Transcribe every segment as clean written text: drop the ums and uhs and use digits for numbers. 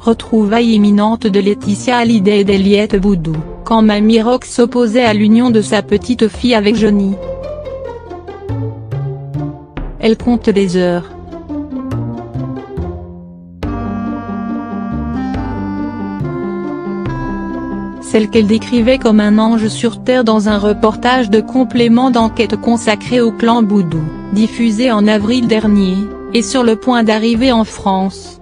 retrouvailles imminentes de Laetitia Hallyday et d'Eliette Boudou, quand Mamie Rock s'opposait à l'union de sa petite fille avec Johnny. Elle compte les heures. Celle qu'elle décrivait comme un ange sur terre dans un reportage de complément d'enquête consacré au clan Boudou, diffusé en avril dernier, est sur le point d'arriver en France.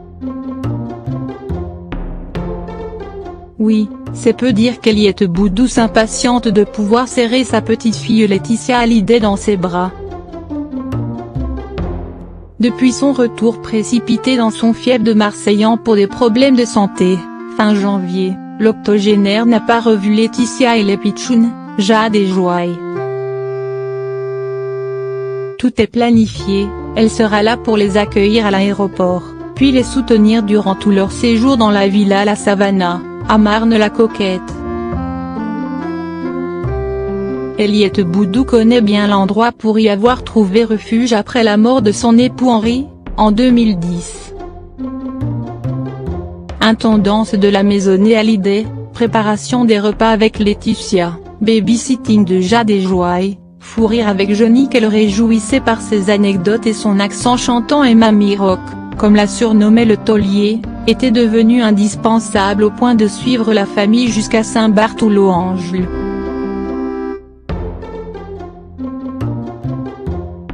Oui, c'est peu dire qu'Eliette Boudou s'impatiente de pouvoir serrer sa petite-fille Laetitia Hallyday dans ses bras. Depuis son retour précipité dans son fief de Marseillan pour des problèmes de santé, fin janvier, l'octogénaire n'a pas revu Laetitia et les pitchounes, Jade et Joy. Tout est planifié, elle sera là pour les accueillir à l'aéroport, puis les soutenir durant tout leur séjour dans la villa La Savannah, à Marne-la-Coquette. Eliette Boudou connaît bien l'endroit pour y avoir trouvé refuge après la mort de son époux Henri, en 2010. Intendance de la maisonnée Hallyday, préparation des repas avec Laetitia, babysitting de Jade et Joy, fou rire avec Johnny qu'elle réjouissait par ses anecdotes et son accent chantant, et Mamie Rock, comme la surnommait le taulier, était devenu indispensable au point de suivre la famille jusqu'à Saint-Bartholomew.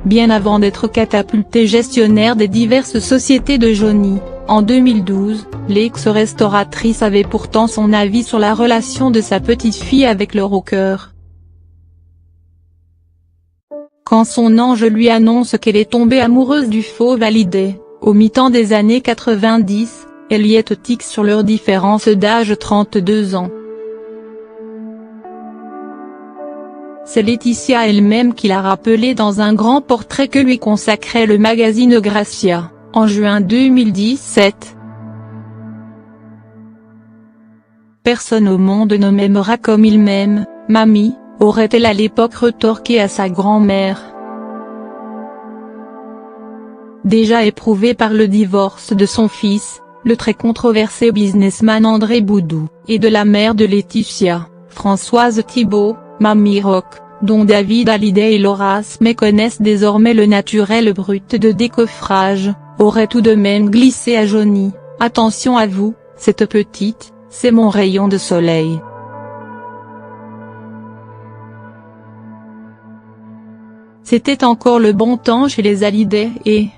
Bien avant d'être catapultée gestionnaire des diverses sociétés de Johnny, en 2012, l'ex-restauratrice avait pourtant son avis sur la relation de sa petite-fille avec le rocker. Quand son ange lui annonce qu'elle est tombée amoureuse du fauve Hallyday, au mi-temps des années 90, Eliette tique sur leur différence d'âge, 32 ans. C'est Laetitia elle-même qui l'a rappelé dans un grand portrait que lui consacrait le magazine Gracia, en juin 2017. Personne au monde ne m'aimera comme il m'aime, mamie, aurait-elle à l'époque retorqué à sa grand-mère. Déjà éprouvé par le divorce de son fils, le très controversé businessman André Boudou, et de la mère de Laetitia, Françoise Thibault, Mamie Rock, dont David Hallyday et Laura Smith connaissent désormais le naturel brut de décoffrage, aurait tout de même glissé à Johnny: attention à vous, cette petite, c'est mon rayon de soleil. C'était encore le bon temps chez les Hallyday et,